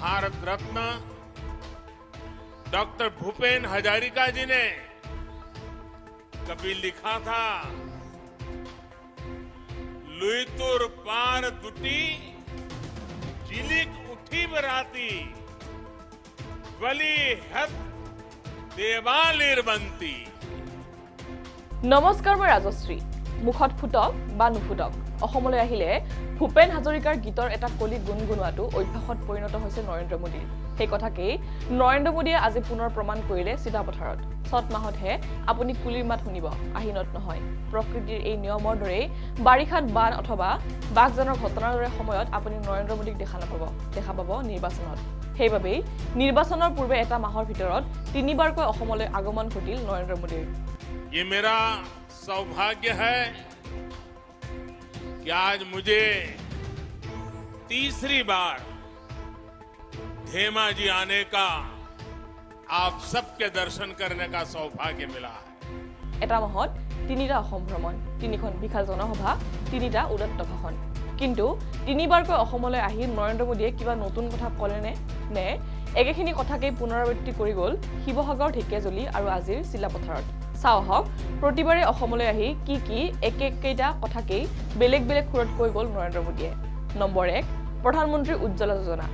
Bharat Ratna doctor Bhupen Hazarika जी ने कभी लिखा था, लुईतुर पार दुटी जिलिक उठी बराती वली हत देवालीर बनती। নমস্কাৰ, মই ৰাজশ্ৰী। মুখত ফুটক বা নুফুটক, অসমলৈ আহিলে ভূপেন হাজৰিকাৰ গীতৰ এটা কলি গুণগুণোৱাটো অভ্যাসত পৰিণত হৈছে নৰেন্দ্ৰ মোদীৰ। সেই কথাকেই নৰেন্দ্ৰ মোদীয়ে আজি পুনৰ প্ৰমাণ কৰিলে চিলাপথাৰত। চত মাহতহে আপুনি কুলিৰ মাত শুনিব, আহিনত নহয়। প্ৰকৃতিৰ এই নিয়মৰ দৰেই বাৰিষাত বান অথবা বাঘজানৰ ঘটনাৰ দৰে সময়ত আপুনি নৰেন্দ্ৰ মোদীক দেখা পাব নিৰ্বাচনত। সেইবাবেই নিৰ্বাচনৰ পূৰ্বে এটা মাহৰ ভিতৰত তিনিবাৰকৈ অসমলৈ আগমন ঘটিল নৰেন্দ্ৰ মোদীৰ। ये मेरा सौभाग्य है कि आज मुझे तीसरी बार धेमाजी आने का, आप सबके दर्शन करने का सौभाग्य मिला है। এটা মাহত তিনিটা অসম ভ্ৰমণ, তিনিখন বিশাল জনসভা, তিনিটা উদাত্ত ভাষণ। কিন্তু তিনিবাৰকৈ অসমলৈ আহি নৰেন্দ্ৰ মোদীয়ে কিবা নতুন কথা ক'লেনে নে একেখিনি কথাকেই পুনৰাবৃত্তি কৰি গ'ল শিৱসাগৰ, ঢেকীয়াজুলি আৰু আজিৰ চিলাপথাৰত। চাওঁ হওক প্ৰতিবাৰে অসমলৈ আহি কি একেকেইটা কথাকেই বেলেগ বেলেগ সুৰত কৈ গ'ল নৰেন্দ্ৰ মোদীয়ে। নম্বৰ 1, প্ৰধানমন্ত্ৰী উজ্জ্বলা যোজনা।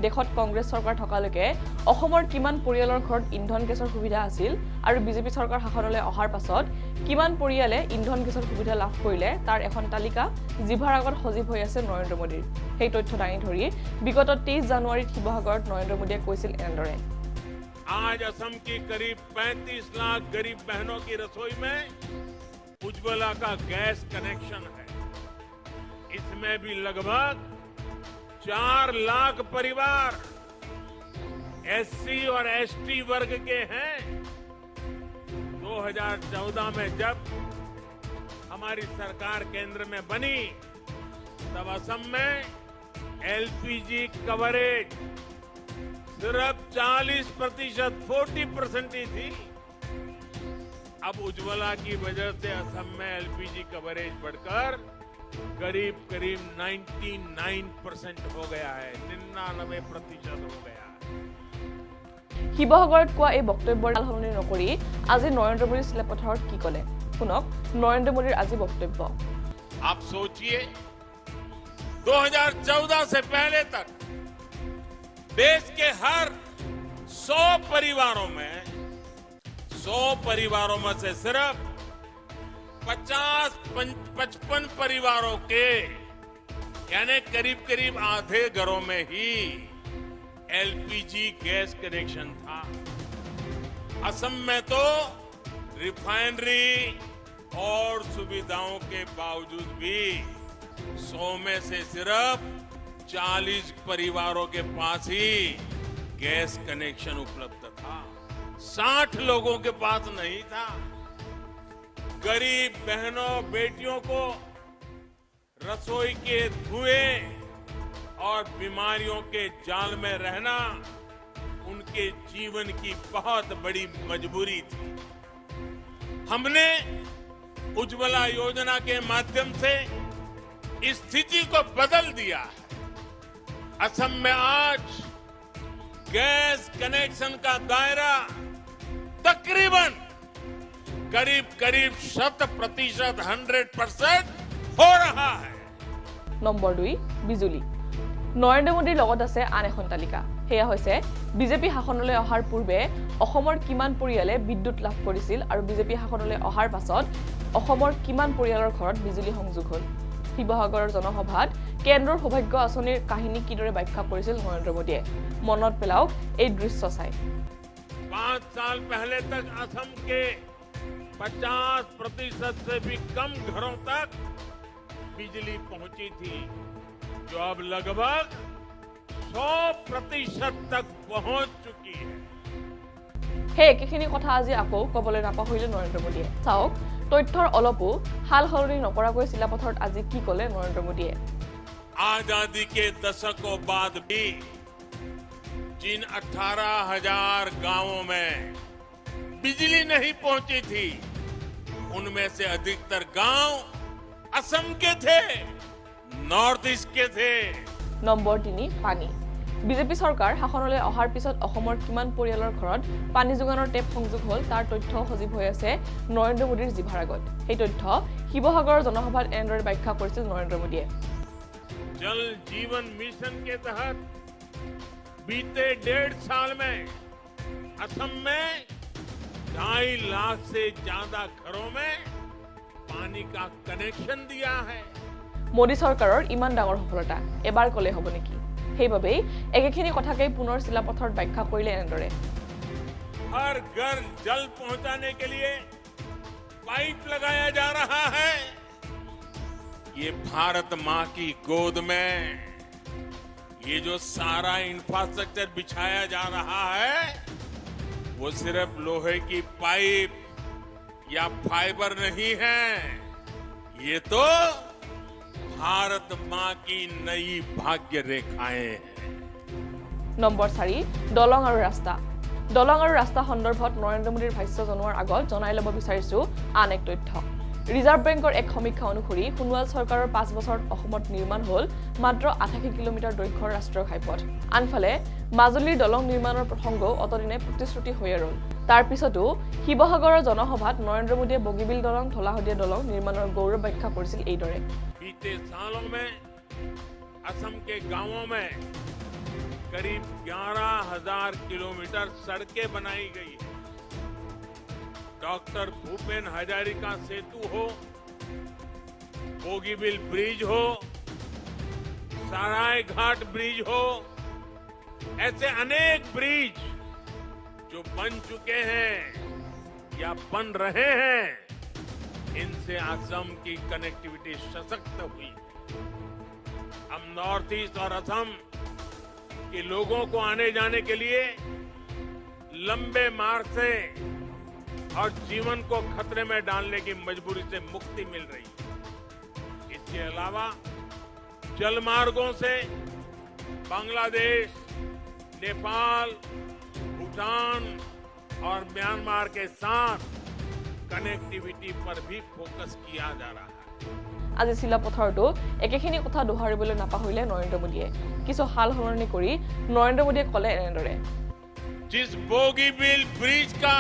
দেশত কংগ্ৰেছ চৰকাৰ থকালৈকে অসমৰ কিমান পৰিয়ালৰ ঘৰত ইন্ধন গেছৰ সুবিধা আছিল আৰু বিজেপি চৰকাৰ শাসনলৈ অহাৰ পাছত কিমান পৰিয়ালে ইন্ধন গেছৰ সুবিধা লাভ কৰিলে তাৰ এখন তালিকা জিভাৰ আগত সজীৱ হৈ আছে নৰেন্দ্ৰ মোদীৰ। সেই তথ্য দাঙি ধৰি বিগত 23 জানুৱাৰীত শিৱসাগৰত নৰেন্দ্ৰ মোদীয়ে কৈছিল এনেদৰে। आज असम की करीब 35 लाख गरीब बहनों की रसोई में उज्ज्वला का गैस कनेक्शन है। इसमें भी लगभग 4 लाख परिवार एससी और एसटी वर्ग के हैं। 2014 में जब हमारी सरकार केंद्र में बनी तब असम में एलपीजी कवरेज सिर्फ 40%, 40% ही थी। अब उज्ज्वला की वजह से असम में एलपीजी कवरेज बढ़कर करीब 99% हो गया है, 99% हो गया है। শিৱসাগৰত কোৱা এই বক্তব্যৰ সলনি নকৰি আজি নৰেন্দ্ৰ মোদী চিলাপথাৰত কি ক'লে শুনক নৰেন্দ্ৰ মোদীৰ আজি বক্তব্য। आप सोचिए, 2014 से पहले तक देश के हर 100 परिवारों में से सिर्फ 50-55 परिवारों के यानी करीब आधे घरों में ही एलपीजी गैस कनेक्शन था। असम में तो रिफाइनरी और सुविधाओं के बावजूद भी 100 में से सिर्फ 40 परिवारों के पास ही गैस कनेक्शन उपलब्ध था, 60 लोगों के पास नहीं था। गरीब बहनों बेटियों को रसोई के धुएं और बीमारियों के जाल में रहना उनके जीवन की बहुत बड़ी मजबूरी थी। हमने उज्ज्वला योजना के माध्यम से इस स्थिति को बदल दिया है। असम में आज गैस कनेक्शन का दायरा तकरीबन करीब 100%, 100% हो रहा है। নম্বৰ 2, বিজুলী। নৰেন্দ্ৰ মোদীৰ লগত আছে আন এখন তালিকা। সেয়া হৈছে বিজেপি শাসনলৈ অহাৰ পূৰ্বে অসমৰ কিমান পৰিয়ালে বিদ্যুৎ লাভ কৰিছিল আৰু বিজেপি শাসনলৈ অহাৰ পাছত অসমৰ কিমান পৰিয়ালৰ ঘৰত বিজুলী সংযোগ হ'ল। শিৱসাগৰৰ জনসভাত কেন্দ্ৰৰ সৌভাগ্য আঁচনিৰ কাহিনী কিদৰে ব্যাখ্যা কৰিছিল নৰেন্দ্ৰ মোদীয়ে মনত পেলাওক এই দৃশ্য চাই। 5 साल पहले तक असम के 50% से भी कम घरों तक बिजली पहुंची थी, जो अब लगभग 100% तक पहुंच चुकी है। সেই একেখিনি কথা আজি আকৌ ক'বলৈ নাপাহৰিলে নৰেন্দ্ৰ মোদীয়ে। চাওক তথ্যৰ অলপো হাল সলনি নকৰাকৈ চিলাপথাৰত আজি কি ক'লে নৰেন্দ্ৰ মোদীয়ে। आजादी के दशकों बाद भी जिन 18,000 गांवों में बिजली नहीं पहुंची थी, उनमें से अधिकतर गांव असम के थे, नॉर्थ ईस्ट के थे। নম্বৰ 3, পানী। বিজেপি চৰকাৰ শাসনলৈ অহাৰ পিছত অসমৰ কিমান পৰিয়ালৰ ঘৰত পানী যোগানৰ টেপ সংযোগ হ'ল তাৰ তথ্য সজীৱ হৈ আছে নৰেন্দ্ৰ মোদীৰ জিভাৰ আগত। এই তথ্য শিৱসাগৰৰ জনসভাত এনেদৰে ব্যাখ্যা কৰিছিল নৰেন্দ্ৰ মোদীয়ে। जल जीवन मिशन के तहत बीते 1.5 साल में असम में 2.5 लाख से ज्यादा घरों में पानी का कनेक्शन दिया है। মোদী চৰকাৰৰ ইমান ডাঙৰ সফলতা এবাৰ ক'লে হ'ব নেকি? সেইবাবেই একেখিনি কথাকেই পুনৰ চিলাপথত ব্যাখ্যা কৰিলে এনেদৰে। हर घर जल पहुंचाने के लिए पाइप लगाया जा रहा है। ये भारत मां की गोद में ये जो सारा इंफ्रास्ट्रक्चर बिछाया जा रहा है वो सिर्फ लोहे की पाइप या फाइबर नहीं है, ये तो भारत मां की नई भाग्य रेखाएं हैं। নম্বৰ 4 দলং আৰু ৰাস্তা। দলং আৰু ৰাস্তা সন্দৰ্ভত নৰেন্দ্ৰ মোদীৰ ভাষ্য জনোৱাৰ আগত জনাই ল'ব বিচাৰিছো আন এক তথ্য। ৰিজাৰ্ভ বেংকৰ এক সমীক্ষা অনুসৰি সোণোৱাল চৰকাৰৰ 5 বছৰত অসমত নিৰ্মাণ হ'ল মাত্ৰ 88 কিলোমিটাৰ দৈৰ্ঘ্যৰ ৰাষ্ট্ৰীয় ঘাইপথ। আনফালে মাজুলীৰ দলং নিৰ্মাণৰ প্ৰসংগও অতদিনে প্ৰতিশ্ৰুতি হৈয়ে ৰ'ল। তাৰ পিছতো শিৱসাগৰৰ জনসভাত নৰেন্দ্ৰ মোদীয়ে বগীবিল দলং, ধলাশদিয়া দলং নিৰ্মাণৰ গৌৰৱ ব্যাখ্যা কৰিছিল এইদৰে। बीते सालों में असम के गांवों में करीब 11,000 किलोमीटर सड़कें बनाई गई है। डॉक्टर भूपेन हजारिका सेतु हो, बोगीबिल ब्रिज हो, सराय घाट ब्रिज हो, ऐसे अनेक ब्रिज जो बन चुके हैं या बन रहे हैं, इनसे असम की कनेक्टिविटी सशक्त हुई है। हम नॉर्थ ईस्ट और असम के लोगों को आने जाने के लिए लंबे मार्ग से और जीवन को खतरे में डालने की मजबूरी से मुक्ति मिल रही है। इसके अलावा जल मार्गों से बांग्लादेश, नेपाल, भूटान और म्यांमार के साथ कनेक्टिविटी पर भी फोकस किया जा रहा है। আজি চিলাপথৰটো একেখিনি কথা দোহাৰিবলৈ নাপাহৰিলে নৰেন্দ্ৰ মোদীয়ে। কিছু হাল সলনি কৰি নৰেন্দ্ৰ মোদীয়ে ক'লে এনেদৰে। जिस बोगीबिल ब्रिज का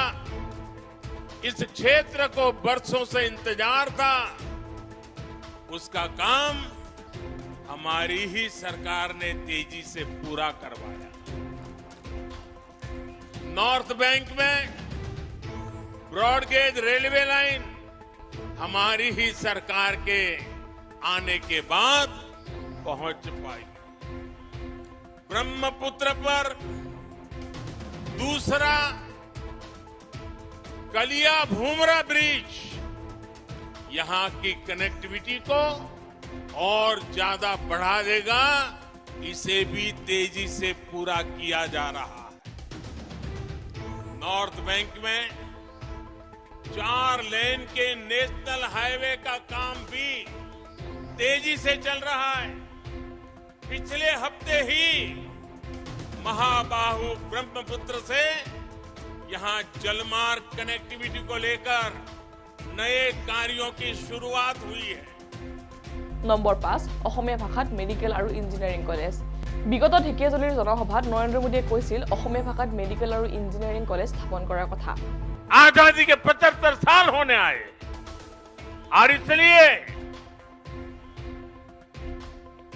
इस क्षेत्र को बरसों से इंतजार था, उसका काम हमारी ही सरकार ने तेजी से पूरा करवाया। नॉर्थ बैंक में ब्रॉडगेज रेलवे लाइन हमारी ही सरकार के आने के बाद पहुंच पाई। ब्रह्मपुत्र पर दूसरा कलिया भूमरा ब्रिज यहां की कनेक्टिविटी को और ज्यादा बढ़ा देगा, इसे भी तेजी से पूरा किया जा रहा है। नॉर्थ बैंक में 4 लेन के नेशनल हाईवे का काम भी तेजी से चल रहा है। पिछले हफ्ते ही महाबाहु ब्रह्मपुत्र से यहां जलमार्ग कनेक्टिविटी को लेकर नए कार्यों की शुरुआत हुई है। নম্বৰ 5 অসমীয়া ভাষাত মেডিকেল আৰু ইঞ্জিনিয়াৰিং কলেজ। বিগত ঢেকিয়াজুলিৰ জনসভাত নৰেন্দ্ৰ মোদীয়ে কৈছিল অসমীয়া ভাষাত মেডিকেল আৰু ইঞ্জিনিয়াৰিং কলেজ স্থাপন কৰাৰ কথা। आजादी के 75 साल होने आए और इसलिए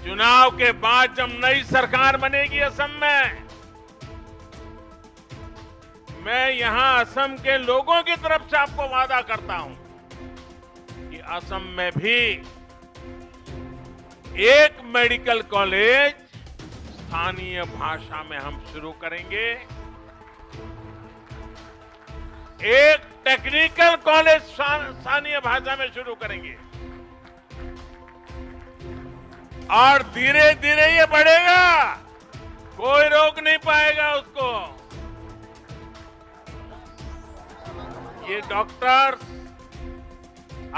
चुनाव के बाद जब नई सरकार बनेगी असम में, मैं यहां असम के लोगों की तरफ से आपको वादा करता हूं कि असम में भी एक मेडिकल कॉलेज स्थानीय भाषा में हम शुरू करेंगे, एक टेक्निकल कॉलेज स्थानीय भाषा में शुरू करेंगे और धीरे धीरे ये बढ़ेगा, कोई रोक नहीं पाएगा उसको। ये डॉक्टर्स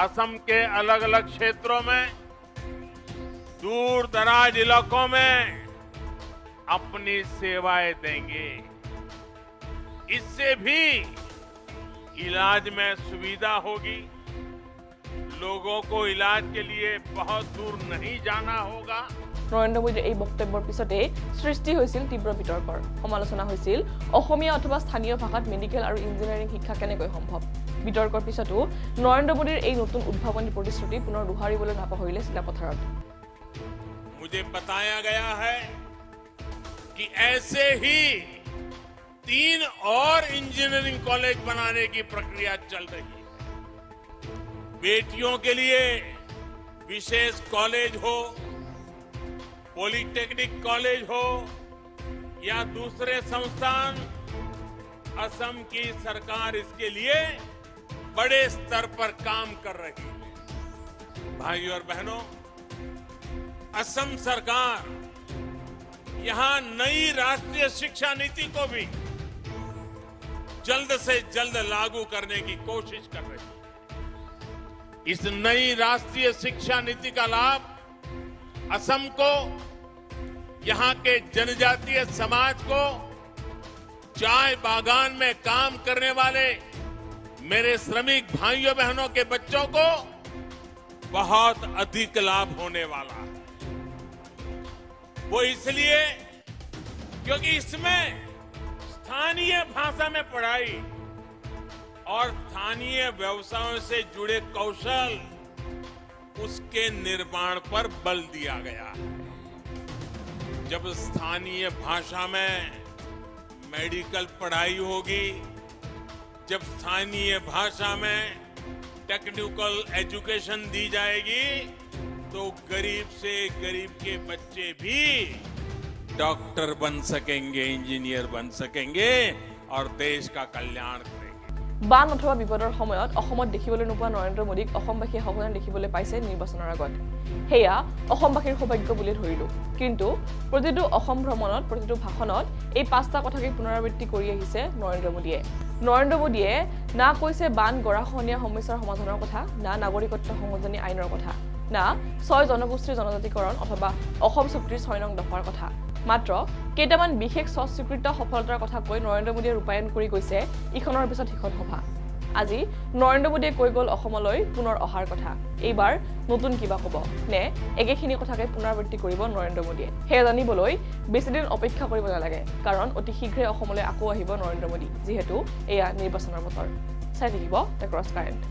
असम के अलग अलग क्षेत्रों में, दूर दराज इलाकों में अपनी सेवाएं देंगे। इससे भी इलाज में सुविधा होगी, लोगों को इलाज के लिए बहुत दूर नहीं जाना होगा। নৰেন্দ্ৰ মোদীৰ এই বক্তব্যৰ পিছতে সৃষ্টি হৈছিল তীব্ৰ বিতৰ্কৰ সমালোচনা হৈছিল অসমীয়া অথবা স্থানীয় ভাষাত মেডিকেল আৰু ইঞ্জিনিয়াৰিং শিক্ষা কেনেকৈ সম্ভৱ বিতৰ্কৰ পিছতো নৰেন্দ্ৰ মোদীৰ এই নতুন উদ্ভাৱনী প্ৰতিশ্ৰুতি পুনৰ দুহাৰিবলৈ নাপাহৰিলে চিলাপথাৰত मुझे बताया गया है कि ऐसे ही 3 और इंजीनियरिंग कॉलेज बनाने की प्रक्रिया चल रही है बेटियों के लिए विशेष कॉलेज हो पॉलिटेक्निक कॉलेज हो या दूसरे संस्थान असम की सरकार इसके लिए बड़े स्तर पर काम कर रही है भाइयों और बहनों असम सरकार यहां नई राष्ट्रीय शिक्षा नीति को भी जल्द से जल्द लागू करने की कोशिश कर रही है इस नई राष्ट्रीय शिक्षा नीति का लाभ असम को यहां के जनजातीय समाज को चाय बागान में काम करने वाले मेरे श्रमिक भाइयों बहनों के बच्चों को बहुत अधिक लाभ होने वाला है वो इसलिए क्योंकि इसमें स्थानीय भाषा में पढ़ाई और स्थानीय व्यवसायों से जुड़े कौशल उसके निर्माण पर बल दिया गया है जब स्थानीय भाषा में मेडिकल पढ़ाई होगी जब स्थानीय भाषा में टेक्निकल एजुकेशन दी जाएगी तो गरीब से गरीब के बच्चे भी डॉक्टर बन सकेंगे इंजीनियर बन सकेंगे और देश का कल्याण करेंगे বান অথবা বিপদৰ সময়ত অসমত দেখিবলৈ নোপোৱা নৰেন্দ্ৰ মোদীক অসমবাসীয়ে সঘনাই দেখিবলৈ পাইছে নিৰ্বাচনৰ আগত হেয়া অসমবাসীৰ সৌভাগ্য বুলি ধৰিলো কিন্তু প্ৰতিটো অসম ভ্ৰমণত প্ৰতিটো ভাষণত এই পাঁচটা কথাকে পুনৰাবৃত্তি কৰি আহিছে নৰেন্দ্ৰ মোদীয়ে না কৈছে বান গৰাখহনীয়া সমস্যাৰ সমাধানৰ কথা না নাগৰিকত্ব সংশোধনী আইনৰ কথা না 6 জনগোষ্ঠীৰ জনজাতিকৰণ অথবা অসম চুক্তিৰ 6 নং দফাৰ কথা মাত্ৰ কেইটামান বিশেষ স্বস্বীকৃত সফলতাৰ কথা কৈ নৰেন্দ্ৰ মোদীয়ে ৰূপায়ণ কৰি গৈছে ইখনৰ পিছত সিখন সভা আজি নৰেন্দ্ৰ মোদীয়ে কৈ গ'ল অসমলৈ পুনৰ অহাৰ কথা এইবাৰ নতুন কিবা ক'ব নে একেখিনি কথাকে পুনৰাবৃত্তি কৰিব নৰেন্দ্ৰ মোদীয়ে হেয়া জানিবলৈ বেছিদিন অপেক্ষা কৰিব নালাগে কাৰণ অতি শীঘ্ৰে অসমলৈ আকৌ আহিব নৰেন্দ্ৰ মোদী যিহেতু এয়া নিৰ্বাচনৰ বতৰ চাই থাকিব দ্য ক্ৰছ কাৰেণ্ট